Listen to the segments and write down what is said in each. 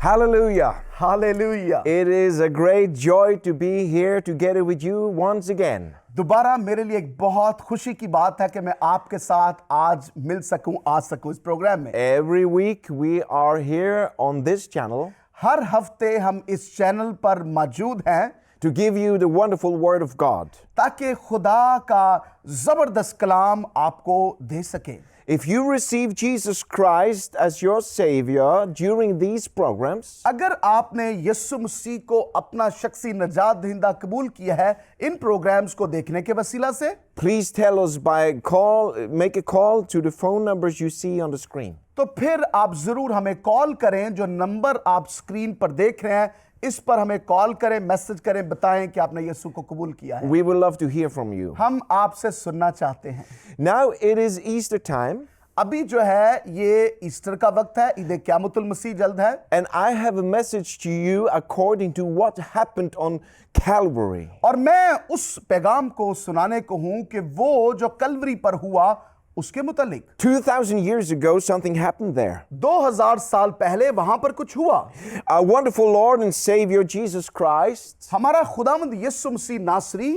Hallelujah. Hallelujah. It is a great joy to be here together with you once again. दोबारा मेरे लिए एक बहुत खुशी की बात है कि मैं आपके साथ आज मिल सकूं, आ सकूं इस प्रोग्राम में। Every week we are here on this channel हर हफ्ते हम इस चैनल पर मौजूद हैं to give you the wonderful Word of God. ताकि खुदा का जबरदस्त कलाम आपको दे सके। If you receive Jesus Christ as your Savior during these programs, अगर आपने यीशु मसीह को अपना शख्सी नजात दहिंदा कबूल किया है इन प्रोग्राम्स को देखने के वसीला से, please tell us make a call to the phone numbers you see on the screen. तो फिर आप जरूर हमें कॉल करें। जो नंबर आप स्क्रीन पर देख रहे हैं इस पर हमें कॉल करें, मैसेज करें, बताएं कि आपने यीशु को कबूल किया है। We would love to hear from you. हम आपसे सुनना चाहते हैं। Now it is Easter time, अभी जो है ये ईस्टर का वक्त है, ईद क़यामतुल मसीह जल्द है। and I have a message to you according to what happened on Calvary. और मैं उस पैगाम को सुनाने को हूं कि वो जो कलवरी पर हुआ उसके मुतालिक 2,000 years ago, something happened there. 2000 साल पहले वहां पर कुछ हुआ। Our wonderful Lord and Savior Jesus Christ, हमारा खुदावंद यीशु मसीह नासरी,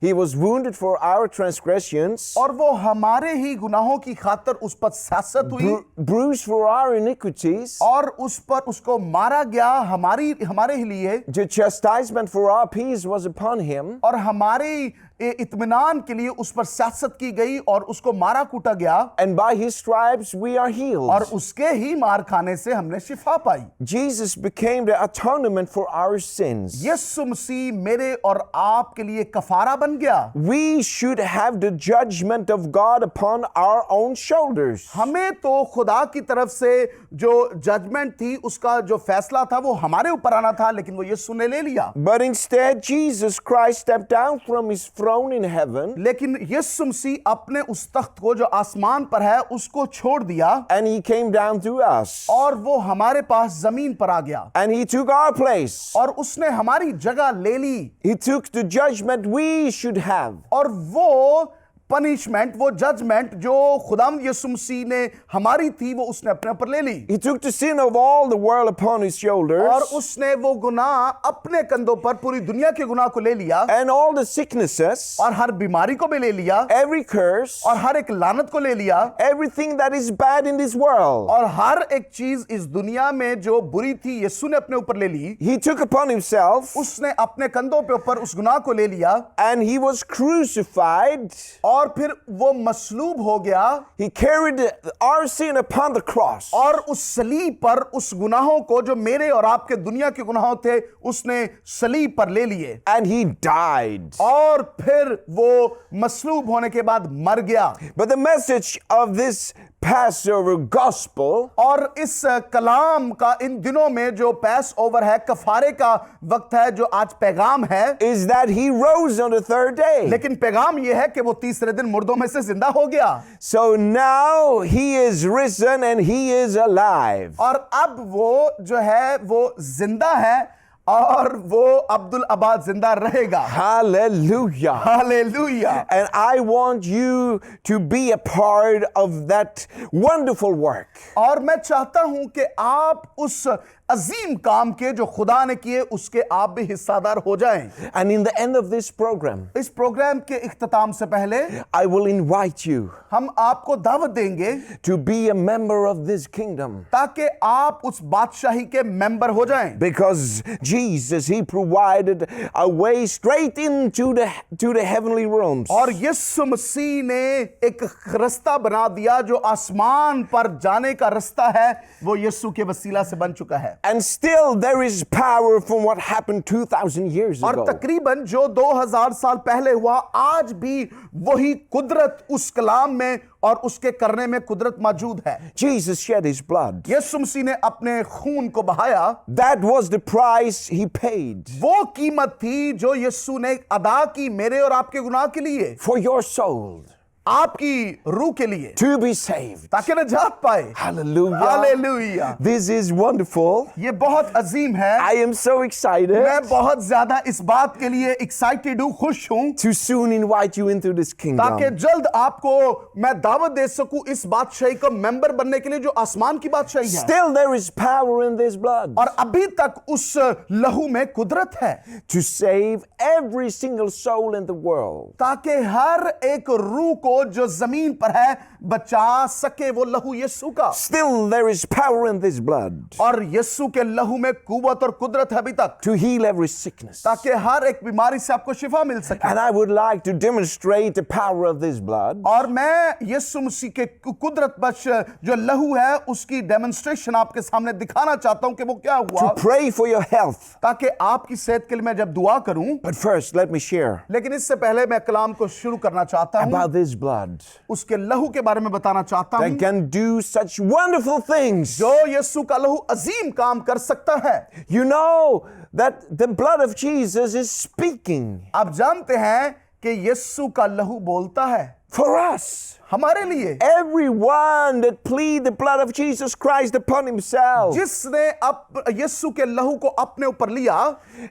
He was wounded for our transgressions, और वो हमारे ही गुनाहों की खातिर उस पर शासत हुई, bruised for our iniquities. और उस पर उसको मारा गया हमारे ही लिए, The chastisement for our peace was upon Him, और हमारे इत्मीनान के लिए उस पर सियासत की गई और उसको मारा कूटा गया, and by His stripes we are और healed. उसके ही मार खाने से हमने शिफा पाई। Jesus became the atonement for our sins. यीशु मसीह मेरे और आपके लिए कफारा बन गया। We should have the judgment of God upon our own shoulders. हमें तो खुदा की तरफ से जो जजमेंट थी उसका जो फैसला था वो हमारे ऊपर आना था, लेकिन वो यीशु ने ले लिया। But instead, Jesus Christ stepped down from His throne in heaven, लेकिन यीशु मसीह अपने उस तख्त को जो आसमान पर है उसको छोड़ दिया, and He came down to us. और वो हमारे पास जमीन पर आ गया, And He took our place. और उसने हमारी जगह ले ली, He took the judgment we should have. और वो पनिशमेंट, वो जजमेंट जो खुदावंद यीशु मसीह ने हमारी थी वो उसने अपने ऊपर ले ली। He took the sin of all the world upon His shoulders, और उसने वो गुनाह अपने कंधों पर, पूरी दुनिया के गुनाह को ले लिया, and all the sicknesses, और हर बीमारी को भी ले लिया, every curse, और हर एक लानत को ले लिया, everything that is bad in this world. और हर एक चीज इस दुनिया में जो बुरी थी यीशु ने अपने ऊपर ले ली। He took upon Himself, उसने अपने कंधों पे ऊपर उस गुनाह को ले लिया, and He was crucified. और फिर वो मसलूब हो गया, He carried our sin upon the cross. और उस सलीब पर उस गुनाहों को जो मेरे और आपके दुनिया के गुनाहों थे उसने सलीब पर ले लिए, And He died. और फिर वो मसलूब होने के बाद मर गया। But the message of this Passover gospel और इस कलाम का इन दिनों में जो पैस ओवर है, कफारे का वक्त है, जो आज पैगाम है, is that He rose on the third day. लेकिन पैगाम यह है कि वो तीसरे दिन मुर्दों में से जिंदा हो गया, So now He is risen and He is alive. और अब वो जो है वो जिंदा है, और वो अब्दुल अबाद जिंदा रहेगा। Hallelujah. Hallelujah. And I want you to be a part of that wonderful work. और मैं चाहता हूं कि आप उस अजीम काम के जो खुदा ने किए उसके आप भी हिस्सादार हो जाएं। And in the end of this program, इस प्रोग्राम के इख्तिताम से पहले I will invite you हम आपको दावत देंगे to be a member of this kingdom. ताकि आप उस बादशाही के मेंबर हो जाएं, Because Jesus, He provided a way straight into the heavenly realms. और यीशु मसीह ने एक रास्ता बना दिया जो आसमान पर जाने का रास्ता है, वो यीशु के वसीला से बन चुका है। And still there is power from what happened 2,000 years और ago. तकरीबन जो 2000 साल पहले हुआ, आज भी वही कुदरत उस कलाम में और उसके करने में कुदरत मौजूद है। Jesus shed His blood. यीशु मसीह ने अपने खून को बहाया, That was the price He paid वो कीमत थी जो यीशु ने अदा की मेरे और आपके गुनाह के लिए, for your soul. आपकी रूह के लिए, to be saved. ताकि निजात पाए। Hallelujah. Hallelujah. This is wonderful. ये बहुत अजीम है। I am so excited मैं बहुत ज्यादा इस बात के लिए एक्साइटेड हूँ, खुश हूँ, to soon invite you into this ताकि kingdom. जल्द आपको मैं दावत दे सकूं इस बादशाही का मेंबर बनने के लिए जो आसमान की बादशाही है। Still, there is power in this blood और अभी तक उस लहू में कुदरत है to save every single soul in the world. ताकि हर एक रूह को जो जमीन पर है बचा सके वो लहू यीशु का। Still, there is power in this blood और यीशु के लहू में कुव्वत और कुदरत है अभी तक, to heal every sickness. ताकि हर एक बीमारी से आपको शिफा मिल सके। And I would like to demonstrate the power of this blood और मैं यीशु मसीह के कुदरत बख्श जो लहू है उसकी डेमोन्स्ट्रेशन आपके सामने दिखाना चाहता हूं कि वो क्या हुआ, to pray for your health. ताकि आपकी सेहत के लिए मैं जब दुआ करूं। But first, let me share लेकिन इससे पहले मैं कलाम को शुरू करना चाहता हूं, about this blood उसके लहू के बारे में बताना चाहता हूं that can do such wonderful things. जो यीशु का लहू अजीम काम कर सकता है। You know that the blood of Jesus is speaking आप जानते हैं कि यीशु का लहू बोलता है for us. हमारे लिए। Everyone that plead the blood of Jesus Christ upon himself, जिसने अब यीशु के लहू को अपने ऊपर लिया,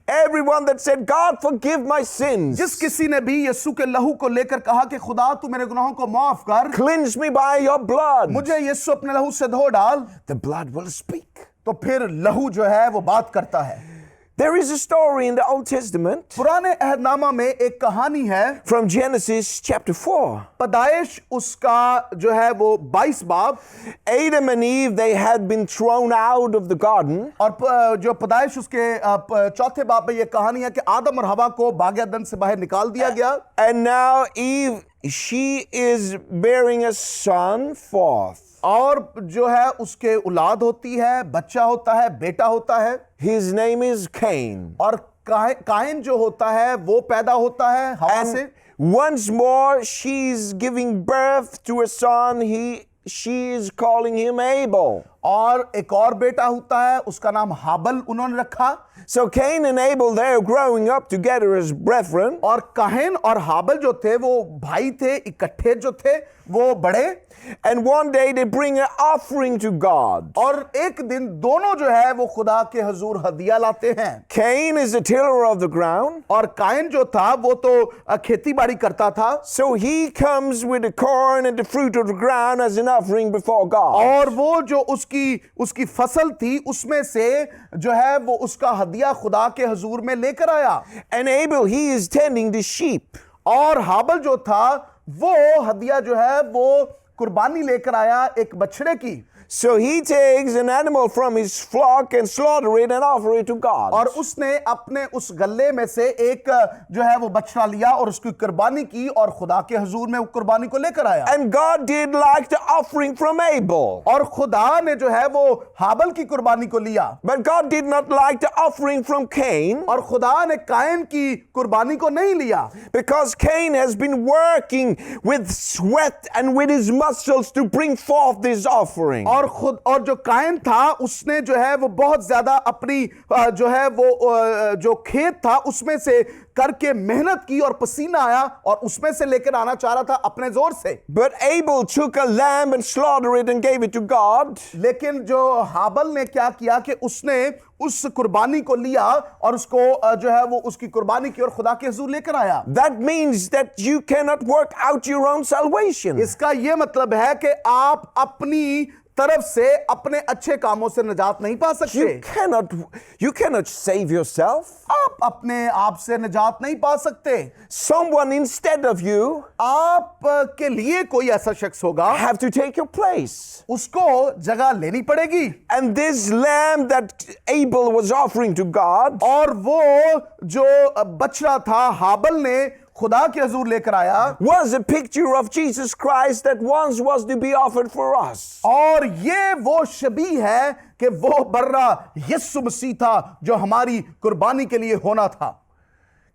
everyone that said, God, forgive my sins, जिस किसी ने भी यीशु के लहू को लेकर कहा कि खुदा तू मेरे गुनाहों को माफ कर, cleanse me by your blood, मुझे यीशु अपने लहू से धो डाल, the blood will speak. तो फिर लहू जो है वो बात करता है। There is a story in the Old Testament पुराने अहदनामा में एक कहानी है from Genesis chapter 4. पैदाइश उसका जो है वो 22 बाब। Adam and Eve, they had been thrown out of the garden. और जो पैदाइश उसके चौथे बाब में ये कहानी है कि आदम और हवा को बाग-ए-अदन से बाहर निकाल दिया गया। And now Eve, she is bearing a son forth. और जो है उसके औलाद होती है, बच्चा होता है, बेटा होता है। His name is Cain. और कायन जो होता है वो पैदा होता है हवा से। And once more, she's giving birth to a son. She is calling him Abel. और एक और बेटा होता है, उसका नाम हाबल उन्होंने रखा। So Cain and Abel, they're growing up together as brethren. और कायन और हाबल जो थे वो भाई थे, इकट्ठे जो थे वो बड़े। And one day they bring an offering to God. और एक दिन दोनों जो है वो खुदा के हजूर हदिया लाते हैं। Cain is a tiller of the ground. और कायन जो था वो तो खेती बाड़ी करता था। So he comes with the corn and the fruit of the ground as an offering before God. और वो जो उसकी फसल थी उसमें से जो है वो उसका हदिया खुदा के हजूर में लेकर आया। And Abel, he is tending the sheep. और हाबल जो था वो हदिया जो है वो कुर्बानी लेकर आया एक बछड़े की। So he takes an animal from his flock and slaughter it and offer it to God. और उसने अपने उस गले में से एक जो है वो बछड़ा लिया और उसकी कुर्बानी की और खुदा के हुजूर में वो कुर्बानी को लेकर आया। And God did like the offering from Abel. और खुदा ने जो है वो हाबल की कुर्बानी को लिया। But God did not like the offering from Cain. और खुदा ने कायन की कुर्बानी को नहीं लिया। Because Cain has been working with sweat and with his muscles to bring forth this offering. और जो कायन था उसने जो है वो बहुत ज्यादा अपनी जो है वो जो खेत था उसमें से करके मेहनत की और पसीना आया और उसमें से लेकर आना चाह रहा था अपने जोर से। But Abel took a lamb and slaughtered it and gave it to God. लेकिन जो हाबल ने क्या किया कि उसने उस कुर्बानी को लिया और उसको जो है वो उसकी कुर्बानी की और खुदा के हुजूर लेकर आया। That means that you cannot work out your own salvation. इसका यह मतलब है कि आप अपनी तरफ से अपने अच्छे कामों से निजात नहीं पा सकते। You cannot save yourself. आप अपने आप से निजात नहीं पा सकते। Someone instead of you आप के लिए कोई ऐसा शख्स होगा have to take your place. उसको जगह लेनी पड़ेगी। And this lamb that Abel was offering to God और वो जो बछड़ा था हाबल ने खुदा के हुजूर लेकर आया was a picture of Jesus Christ that once was to be offered for us. और ये वो शबी है कि वो बर्रा यीशु मसीह था जो हमारी कुर्बानी के लिए होना था।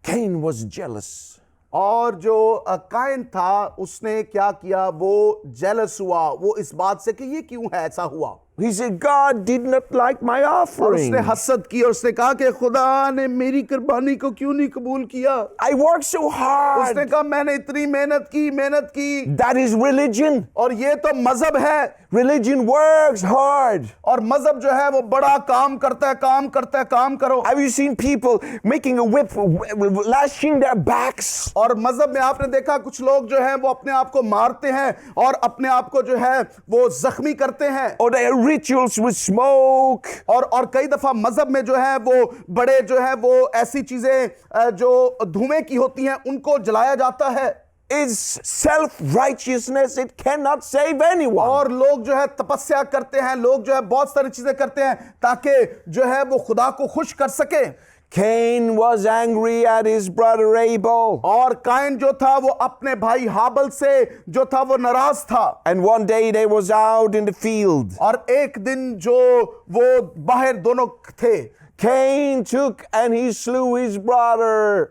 Cain was jealous. और जो कायन था उसने क्या किया, वो जेलस हुआ वो इस बात से कि ये क्यों है ऐसा हुआ। He said, God did not like my और offering. उसने हसद की और उसने कहा कि खुदा ने मेरी कुर्बानी को क्यों नहीं कबूल किया? I worked so उसने hard. कहा मैंने इतनी मेहनत की That is religion. और ये तो मजहब है। Religion works hard. और मजहब जो है वो बड़ा काम करता है, काम करो। Have you seen people making a whip, lashing their backs? और मजहब में आपने देखा कुछ लोग जो हैं वो अपने आप को मारते हैं और अपने आप को जो है वो जख्मी करते हैं। Or there are rituals with smoke. और कई दफा मजहब में जो है वो बड़े जो है वो ऐसी चीजें जो धुएं की होती हैं उनको जलाया जाता है। It's self-righteousness. It cannot save anyone. और लोग जो है तपस्या करते हैं, लोग जो है बहुत सारी चीजें करते हैं ताकि जो है वो खुदा को खुश कर सके। Cain was angry at his brother Abel. और काइन जो था वो अपने भाई हाबल से जो था वो नाराज था। And one day they was out in the field. और एक दिन जो वो बाहर दोनों थे, Cain took and he slew his brother.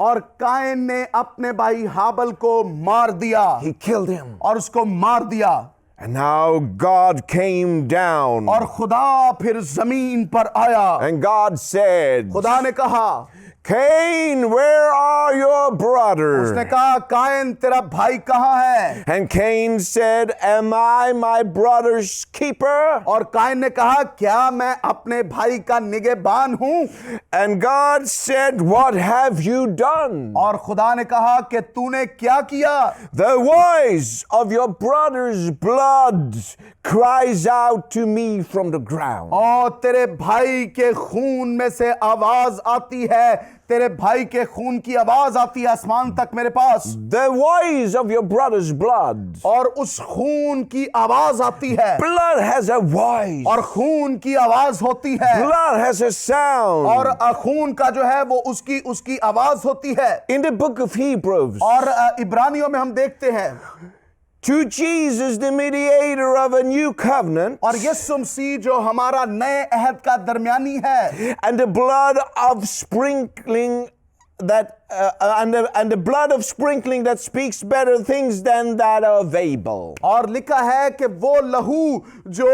और काइन ने अपने भाई हाबल को मार दिया He killed him. और उसको मार दिया। And now God came down. और खुदा फिर जमीन पर आया। And God said, खुदा ने कहा, Cain, where are your उसने brothers? कहा काइन तेरा भाई कहाँ है? And Cain said, Am I my brother's keeper? और काइन ने कहा क्या मैं अपने भाई का निगहबान हूं? And God said, What have you done? और खुदा ने कहा कि तूने क्या किया? The voice of your brother's blood cries out to me from the ground. और तेरे भाई के खून में से आवाज आती है, तेरे भाई के खून की आवाज आती है आसमान तक मेरे पास। The voice of your brother's blood. और उस खून की आवाज आती है। Blood has a voice. और खून की आवाज होती है। Blood has a sound. और खून का जो है वो उसकी आवाज होती है। In the book of Hebrews, और इब्रानियों में हम देखते हैं to Jesus, the mediator of a new covenant, और यीशु मसीह जो हमारा नए अहद का दरमियानी है, and the blood of sprinkling that and the blood of sprinkling that speaks better things than that of Abel. और लिखा है कि वो लहू जो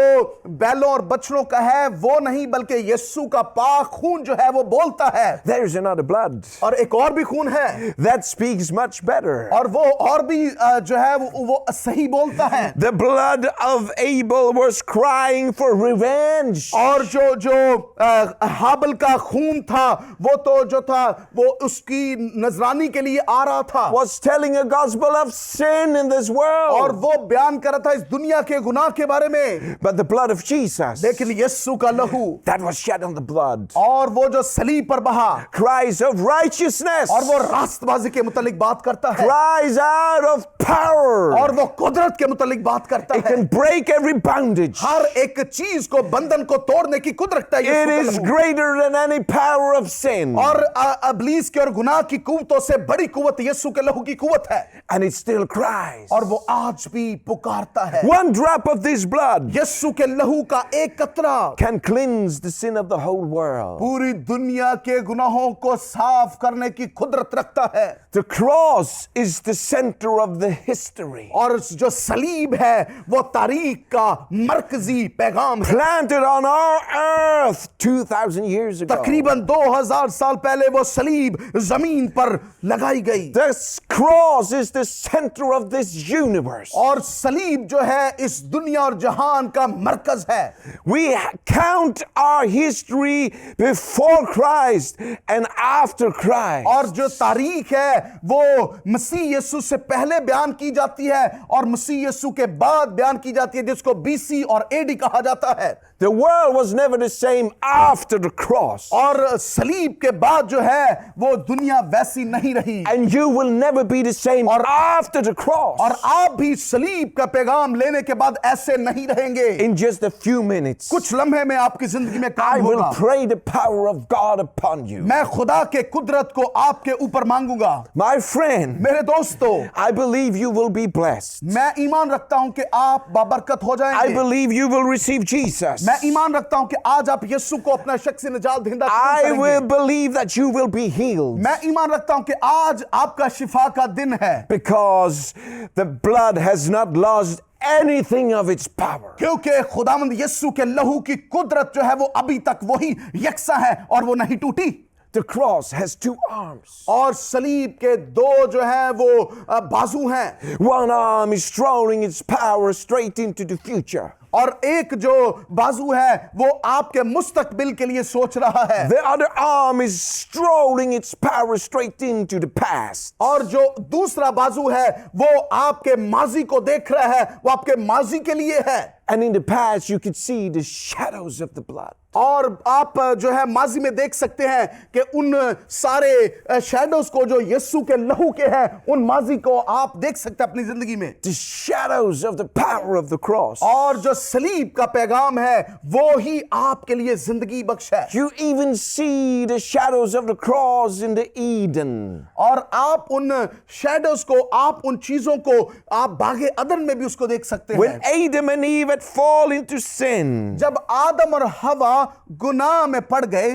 बैलों और बछड़ों का है वो नहीं बल्कि यीशु का पाक खून जो है वो बोलता है। There's another blood और एक और भी खून है that speaks much better. और वो और भी जो है वो सही बोलता है। The blood of Abel was crying for revenge. और जो हाबल का खून था वो तो जो था वो उसकी नजरानी के लिए आ रहा था। Was telling a gospel of sin in this और world. वो बयान कर रहा था इस दुनिया के गुनाह के बारे में। But the blood of Jesus लेकिन यीशु का लहू that was shed on the blood और वो जो सलीब पर बहा cries of righteousness, और वो रास्तबाजी के मुतालिक बात करता है cries out of power. और वो कुदरत के मुतालिक बात करता It है। can break every bondage. हर एक चीज को बंधन को तोड़ने की कुदरत है It यीशु का is लहू। greater than any power of sin. और अबलीस के और गुनाह की कुव्वतों से बड़ी कुव्वत यीशु के लहू की कुव्वत है। And it still cries. और वो आज भी पुकारता है। One drop of this blood यीशु के लहू का एक कतरा can cleanse the sin of the whole world. पूरी दुनिया के गुनाहों को साफ करने की कुदरत रखता है। The cross is the center of the history. और जो सलीब है वो तारीख का मरकजी पैगाम है। Planted on our earth 2,000 years ago. तकरीबन 2000 साल पहले वो सलीब जमीन पर लगाई गई। This cross is the center of this universe. और सलीब जो है इस दुनिया और जहान का मरकज है। We count our history before Christ and after Christ. और जो तारीख है वो मसीह यीशु से पहले बयान की जाती है और मसीह यीशु के बाद बयान की जाती है जिसको बीसी और एडी कहा जाता है। The world was never the same after the cross. और सलीब के बाद जो है वो दुनिया वैसी नहीं रही। And you will never be the same after the cross. और आप भी सलीब का पैगाम लेने के बाद ऐसे नहीं रहेंगे। In just a few minutes, कुछ लम्हे में आपकी जिंदगी में I काम will होगा। pray the power of God upon you. मैं खुदा के कुदरत को आपके ऊपर मांगूंगा। My friend, मेरे दोस्तों, I believe you will be blessed. मैं ईमान रखता हूं कि आप बाबरकत हो I जाएंगे। believe you will receive Jesus. मैं ईमान रखता हूं कि आज आप यीशु को अपना शख्सी निजात दहिंदा I कबूल will करेंगे। believe that you will be healed. मैं ईमान रखता हूं कि आज आपका शिफा का दिन है Because the blood has not lost anything of its power. क्योंकि खुदावंद यीशु के लहू की कुदरत जो है वो अभी तक वही यकसा है और वो नहीं टूटी। The cross has two arms. और सलीब के दो जो है वो बाजू हैं। One arm is throwing its power straight into the future. और एक जो बाजू है वो आपके मुस्तकबिल के लिए सोच रहा है। The other arm is throwing its power straight into the past. और जो दूसरा बाजू है वो आपके माजी को देख रहा है, वो आपके माजी के लिए है। And in the past you could see the shadows of the blood. और आप जो है माजी में देख सकते हैं कि उन सारे शैडोज को जो यीशु के लहू के हैं, उन माजी को आप देख सकते हैं अपनी जिंदगी में। The shadows of the power of the cross. और जो सलीब का पैगाम है वो ही आपके लिए जिंदगी बख्श है। You even see the shadows of the cross in the Eden. और आप उन शैडोज को, आप उन चीजों को आप बागे अदन में भी उसको देख सकते When हैं। Adam and Eve had fallen into sin, जब आदम और हवा गुनाह में पड़ गए,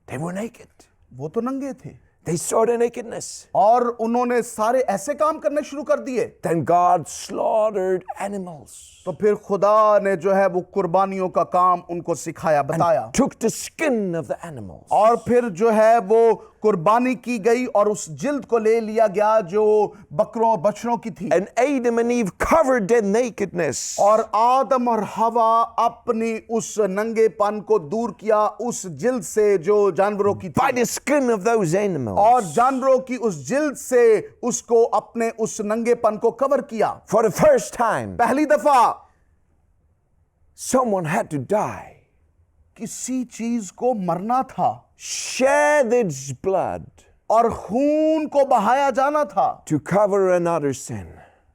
they were naked. वो तो नंगे थे They saw the nakedness. और उन्होंने सारे ऐसे काम करने शुरू कर दिए। Then God slaughtered animals. तो फिर खुदा ने जो है वो कुर्बानियों का काम उनको सिखाया, बताया। Took the skin of the animals. और फिर जो है वो कुर्बानी की गई और उस जिल्द को ले लिया गया जो बकरों और बछड़ों की थी। And Adam and Eve covered their nakedness. और आदम और हवा अपनी उस नंगेपन को दूर किया उस जिल्द से जो जानवरों की By थी, the skin of those animals. और जानवरों की उस जिल्द से उसको अपने उस नंगेपन को कवर किया। For the first time, पहली दफा someone had to die. किसी चीज को मरना था Shed its blood और खून को बहाया जाना था to cover another sin.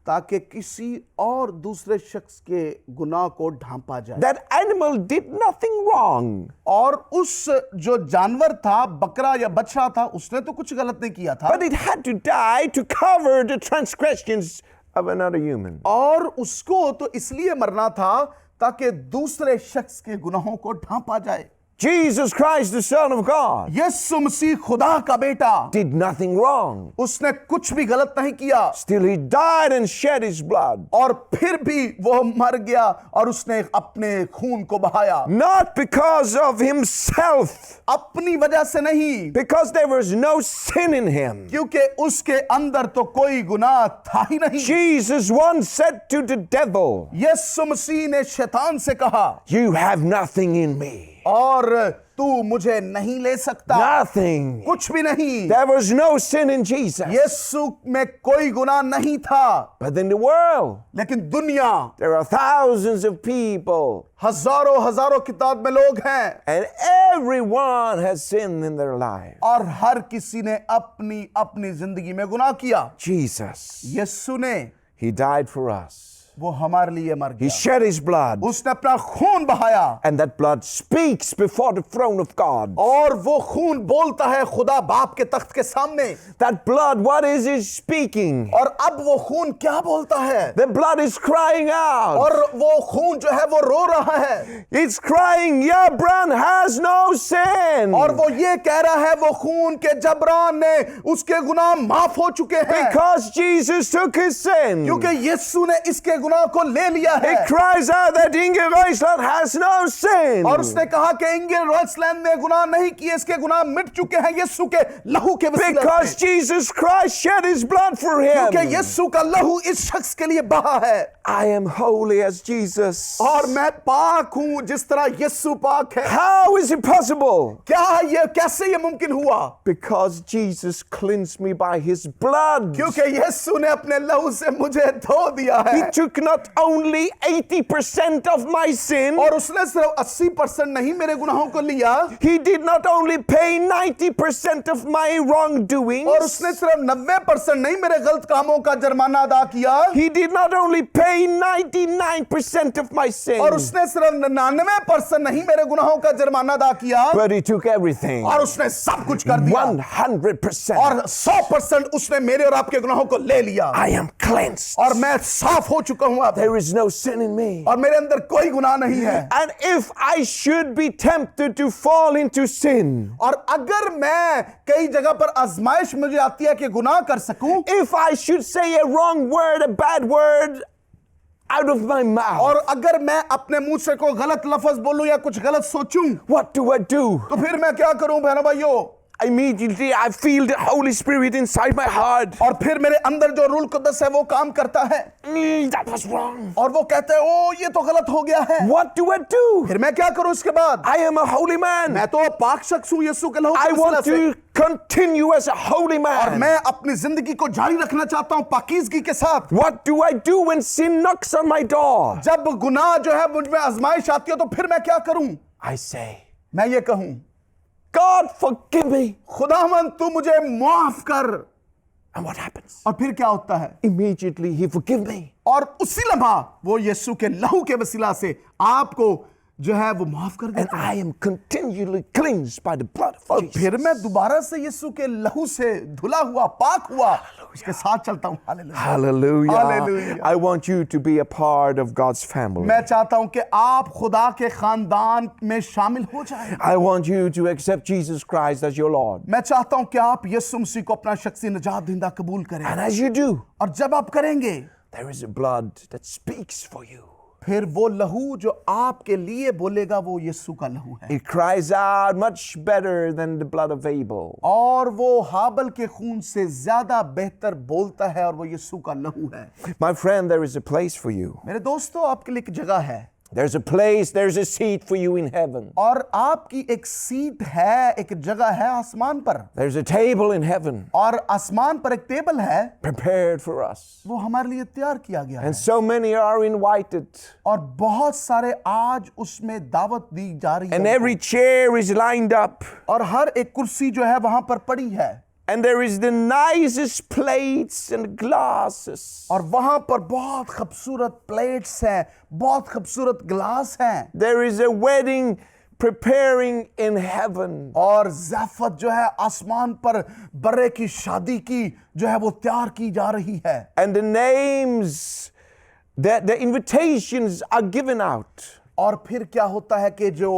ताकि किसी और दूसरे शख्स के गुनाह को ढांपा जाए। That animal did nothing wrong. और उस जो जानवर था, बकरा या बछड़ा था, उसने तो कुछ गलत नहीं किया था, But it had to die to cover the transgressions of another human. और उसको तो इसलिए मरना था ताकि दूसरे शख्स के गुनाहों को ढांपा जाए। Jesus Christ, the Son of God, यीशु मसीह खुदा का बेटा, did nothing wrong. उसने कुछ भी गलत नहीं किया, Still, he died and shed his blood. और फिर भी वो मर गया और उसने अपने खून को बहाया। Not because of himself, अपनी वजह से नहीं, because there was no sin in him. क्योंकि उसके अंदर तो कोई गुनाह था ही नहीं। Jesus once said to the devil, यीशु मसीह ने शैतान से कहा, "You have nothing in me." और तू मुझे नहीं ले सकता, Nothing. कुछ भी नहीं। There was no sin in Jesus. यीशु में कोई गुनाह नहीं था, But in the world, लेकिन दुनिया there are thousands of people, हजारों हजारों की तादाद में लोग हैं, and everyone has sin in their life. और हर किसी ने अपनी अपनी जिंदगी में गुनाह किया। Jesus, यीशु ने, he died for us. वो हमारे लिए मर He गया, shed his blood, उसने अपना खून बहाया, and that blood speaks before the throne of God. और वो खून बोलता है खुदा बाप के तख्त के सामने। That blood, what is it speaking? और अब वो खून क्या बोलता है? The blood is crying out. और वो खून जो है वो रो रहा है, It's crying, Jabran has no sin. और वो ये कह रहा है वो खून के जबरान ने उसके गुनाह माफ हो चुके हैं, Because Jesus took his sin. क्योंकि यीशु ने इसके गुनाह को ले लिया है। It cries out that Inge Reisland has no sin. और उसने कहा कि इंगे रॉयसलैंड ने गुनाह नहीं किए, इसके गुनाह मिट चुके हैं यीशु के लहू के वसीले Because से। Jesus Christ shed his blood for क्योंकि him. यीशु का लहू इस शख्स के लिए बहा है, I am holy as Jesus. और मैं पाक हूं जिस तरह यीशु पाक है। How is it possible? क्या ये कैसे ये मुमकिन हुआ? Because Jesus cleansed me by his blood. क्योंकि यीशु ने अपने लहू से मुझे धो दिया है, He took not only 80% of my sin, और उसने सिर्फ 80% नहीं मेरे गुनाहों को लिया, he did not only pay 90% of my और wrongdoings, उसने सिर्फ 90% नहीं मेरे गलत कामों का जुर्माना अदा किया, he did not only pay 99% of my sin, और उसने सिर्फ 99% नहीं मेरे गुनाहों का जुर्माना अदा किया, but he took everything. और उसने सब कुछ कर दिया, 100%. और 100% उसने मेरे और आपके गुनाहों को ले लिया, I am cleansed. और मैं साफ हो चुका हूं अब, There is no sin in me. और मेरे अंदर कोई गुनाह नहीं है। And if I should be tempted to fall into sin, और अगर मैं कई जगह पर आजमाइश मुझे आती है कि गुनाह कर सकूं, if I should say a wrong word, a bad word, out of my mouth, और अगर मैं अपने मुंह से कोई गलत लफ्ज बोलूं या कुछ गलत सोचूं, what do I do? तो फिर मैं क्या करूं बहनों भाइयों? Immediately I feel the Holy Spirit inside my heart. और फिर मेरे अंदर जो रूह कुद्दस है वो काम करता है That was wrong. और वो कहते हैं ओ ये तो गलत हो गया है। What do I do? फिर मैं क्या करूं इसके बाद? I am a holy man. मैं तो पाक शख्स हूं यीशु के लहू I की वसीला want से, to continue as a holy और man. मैं अपनी जिंदगी को जारी रखना चाहता हूं पाकीज़गी के साथ। What do I do when sin knocks on my door? जब गुनाह जो है मुझ में आजमाइश आती है तो फिर मैं क्या करूं? I say, मैं ये कहूं, God forgive me. खुदावंद तू मुझे माफ कर। And what happens? और फिर क्या होता है? Immediately he forgive me. और उसी लम्हा वो यीशु के लहू के वसीला से आपको जो है वो माफ कर And देता है। I am continually cleansed by the blood of और Jesus. फिर मैं दोबारा से यीशु के लहू से धुला हुआ, पाक हुआ, उसके साथ चलता हूं। Hallelujah. Hallelujah. Hallelujah. I want you to be a part of God's family. मैं चाहता हूं कि आप खुदा के खानदान में शामिल हो जाएं। I want you to accept Jesus Christ as your Lord. मैं चाहता हूं कि आप यीशु मसीह को अपना शख्सी निजात दहिंदा कबूल करें, And as you do, और जब आप करेंगे there is a blood that speaks for you. फिर वो लहू जो आपके लिए बोलेगा वो यीशु का लहू है, It cries out much better than the blood of Abel. और वो हाबल के खून से ज्यादा बेहतर बोलता है, और वो यीशु का लहू है। My friend, there is a place for you. मेरे दोस्तों, आपके लिए एक जगह है, There's a place, there's a seat for you in heaven. और आपकी एक सीट है, एक जगह है आसमान पर, There's a table in heaven और आसमान पर एक टेबल है, prepared for us. वो हमारे लिए तैयार किया गया है, And so many are invited. और बहुत सारे आज उसमें दावत दी जा रही And है, every chair is lined up. और हर एक कुर्सी जो है वहां पर पड़ी है, And there is the nicest plates and glasses. और वहां पर बहुत खूबसूरत प्लेट्स हैं, बहुत खूबसूरत ग्लास हैं, There is a wedding preparing in heaven. और ज़ाफ़त जो है आसमान पर बर्रे की शादी की जो है वो तैयार की जा रही है, And the names, the invitations are given out. और फिर क्या होता है कि जो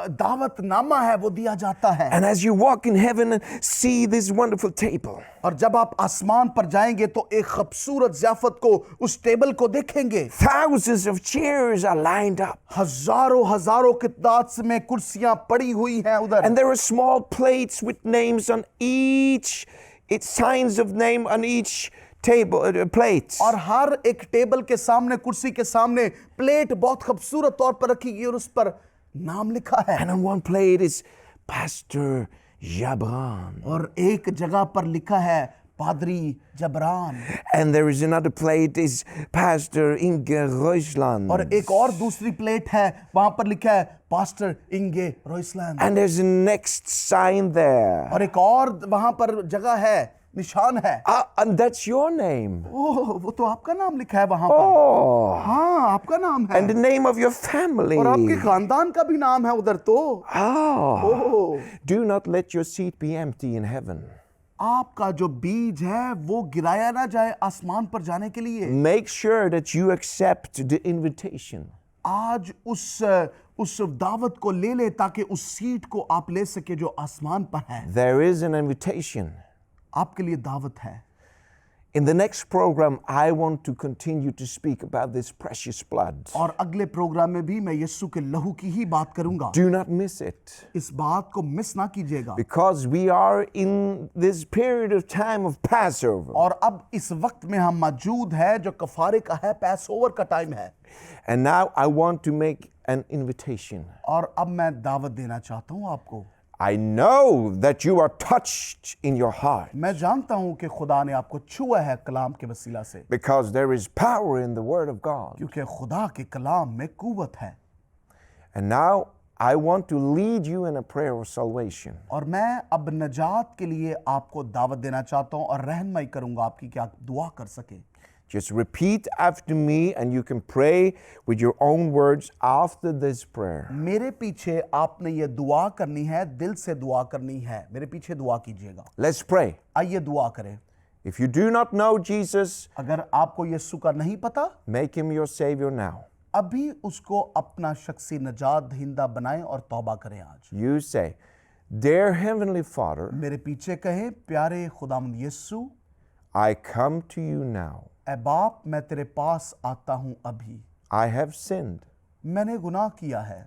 दावतनामा है वो दिया जाता है, And as you walk in heaven and see this wonderful table, और जब आप आसमान पर जाएंगे तो एक खूबसूरत ज़ाफ़त को, उस टेबल को देखेंगे, thousands of chairs are lined up. हजारों हजारों की तादाद में कुर्सियां पड़ी हुई हैं उधर, And there are small plates with names on each, it's signs of name on each table, plates. और हर एक टेबल के सामने, कुर्सी के सामने प्लेट बहुत खूबसूरत तौर पर रखी गई और उस पर नाम लिखा है, And on one plate is Pastor Jabran. और एक जगह पर लिखा है पादरी Jibran, And there is another plate is Pastor Inge Reusland. और एक और दूसरी प्लेट है वहां पर लिखा है pastor Inge रॉयसलैंड, And there's a next sign there. और एक और वहां पर जगह है, निशान है, And that's your name. ओह वो तो आपका नाम लिखा है वहां पर, Oh. हाँ आपका नाम है, And the name of your family. और आपके खानदान का भी नाम है उधर तो, Oh. Oh Do not let your seat be empty in heaven. आपका जो बीज है वो गिराया ना जाए आसमान पर जाने के लिए। Make sure that you accept the invitation. आज उस दावत को ले ले ताकि उस सीट को आप ले सके जो आसमान पर है। There is an invitation. आपके लिए दावत है। In the next program, I want to continue to speak about this precious blood. और अगले प्रोग्राम में भी मैं यीशु के लहू की ही बात करूंगा। Do not miss it. इस बात को मिस ना कीजिएगा। Because we are in this period of time of Passover. और अब इस वक्त में हम मौजूद हैं जो कफारे का है, पैसओवर का टाइम है। And now I want to make an invitation. और अब मैं दावत देना चाहता हूं आपको। I know that you are touched in your heart. मैं जानता हूं कि खुदा ने आपको छुआ है कलाम के वसीला से, Because there is power in the word of God. क्योंकि खुदा के कलाम में कुव्वत है। And now I want to lead you in a prayer of salvation. और मैं अब नजात के लिए आपको दावत देना चाहता हूं और रहनुमाई करूंगा आपकी कि आप दुआ कर सकें। Just repeat after me and you can pray with your own words after this prayer. मेरे पीछे आपने ये दुआ करनी है, दिल से दुआ करनी है। मेरे पीछे दुआ कीजिएगा। Let's pray. आइए दुआ करें। If you do not know Jesus, अगर आपको यीशु का नहीं पता, make him your savior now. अभी उसको अपना शख्सी नजात दहिंदा बनाएं और तौबा करें आज। You say, Dear Heavenly Father, मेरे पीछे कहें, प्यारे खुदावंद यीशु, I come to you now. ऐ बाप मैं तेरे पास आता हूं अभी, I have sinned. मैंने गुनाह किया है।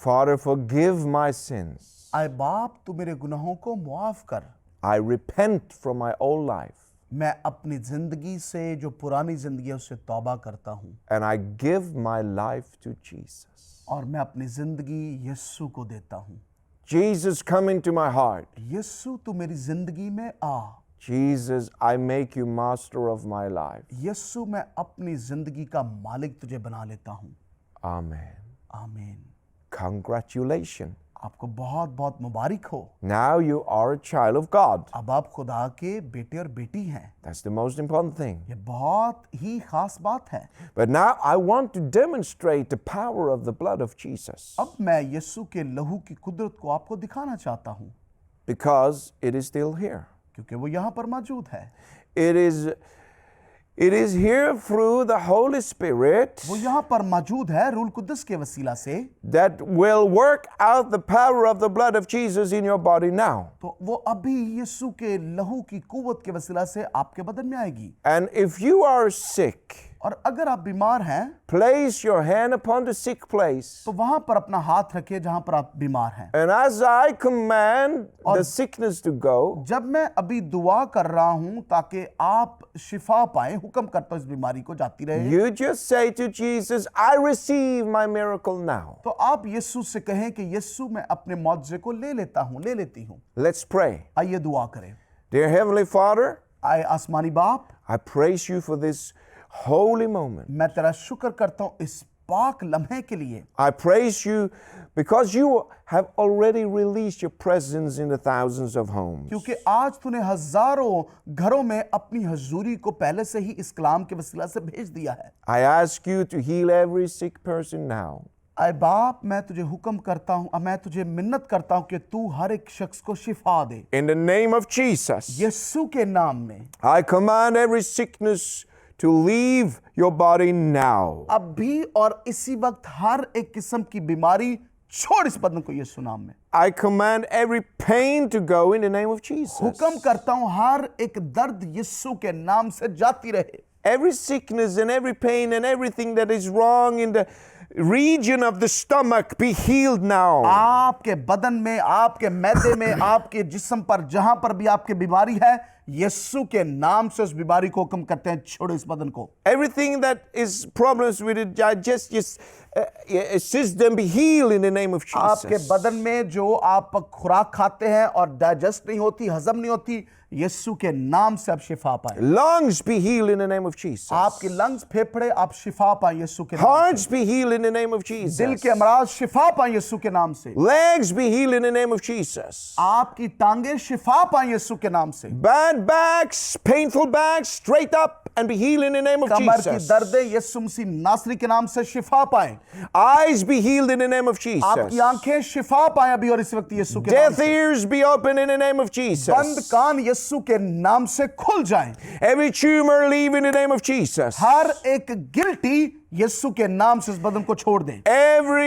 Father, forgive my sins. ऐ बाप तू मेरे गुनाहों को मुआफ कर। I repent from my old life मैं अपनी जिंदगी से जो पुरानी जिंदगी है उससे तौबा करता हूं and I give my life to Jesus. और मैं अपनी जिंदगी यीशु को देता हूं। Jesus, come into my heart. यीशु तू मेरी जिंदगी में आ। Jesus, I make you master of my life. यीशु मैं अपनी जिंदगी का मालिक तुझे बना लेता हूं। Amen. आमीन। Congratulations. आपको बहुत बहुत मुबारक हो। Now you are a child of God. अब आप खुदा के बेटे और बेटी हैं। That's the most important thing. ये बहुत ही खास बात है। But now I want to demonstrate the power of the blood of Jesus अब मैं यीशु के लहू की कुदरत को आपको दिखाना चाहता हूं because it is still here. क्योंकि वो यहां पर मौजूद है। It is here through the Holy Spirit वो यहां पर मौजूद है रूल कुदस के वसीला से। that will work out the power of the blood of Jesus in your body now. तो वो अभी यीशु के लहू की कुव्वत के वसीला से आपके बदन में आएगी। And if you are sick, और अगर आप बीमार हैं place your hand upon the sick place. तो वहां पर अपना हाथ रखिए जहां पर आप बीमार हैं। And as I command the sickness to go, जब मैं अभी दुआ कर रहा हूं ताकि आप शिफा पाए, हुक्म करता हूं इस बीमारी को जाती रहे, you just say to Jesus, I receive my miracle now. तो आप यीशु से कहें कि यीशु मैं अपने मौजज़े को ले लेता हूं, ले लेती हूं। Let's pray. आइए दुआ करें। Dear Heavenly Father, आए आसमानी बाप, I praise you for this holy moment. मैं तेरा शुक्र करता हूं इस पाक लम्हे के लिए। I praise you because you have already released your presence in the thousands of homes. क्योंकि आज तूने हजारों घरों में अपनी हजूरी को पहले से ही इस कलाम के वसीला से भेज दिया है। I ask you to heal every sick person now. आए बाप, मैं तुझे हुक्म करता हूं, मैं तुझे मिन्नत करता हूं कि तू हर एक शख्स को शिफा दे। In the name of Jesus, यीशु के नाम में I command every sickness to leave your body now. अब भी और इसी वक्त हर एक किस्म की बीमारी छोड़ इस बदन को यीशु नाम में। I command every pain to go in the name of Jesus. हुक्म करता हूं हर एक दर्द यीशु के नाम से जाती रहे। Every sickness and every pain and everything that is wrong in the region of the stomach be healed now. आपके बदन में, आपके मैदे में, आपके जिस्म पर जहां पर भी आपके बीमारी है, यीशु के नाम से उस बीमारी को हुक्म करते हैं, छोड़ो इस बदन को। Everything that is problems with the digestive system be healed in the name of आपके Jesus. बदन में जो आप खुराक खाते हैं और डाइजेस्ट नहीं होती, हजम नहीं होती, यीशु के नाम से आप शिफा पाए। Lungs be healed in the name of Jesus. आपकी लंग्स, फेफड़े आप शिफा पाए यीशु के नाम Hearts से। be healed in the name of दिल Jesus. के अमराज शिफा पाए यीशु के नाम से। Legs be healed in the name of Jesus. आपकी टांगे शिफा पाए यीशु के नाम से। Bad backs, painful backs, straight up and be healed in the name of कमर की Jesus. दर्दें यीशु मसीह नासरी के नाम से शिफा पाए। Eyes be healed in the name of आपकी Jesus. आंखें शिफा पाए अभी और इस वक्त यीशु के नाम Deaf से। ears be open in the name of बंद Jesus. कान यीशु के नाम से खुल जाएं। Every tumor leave in the name of Jesus. हर एक गिल्टी यीशु के नाम से इस बदन को छोड़ दें। Every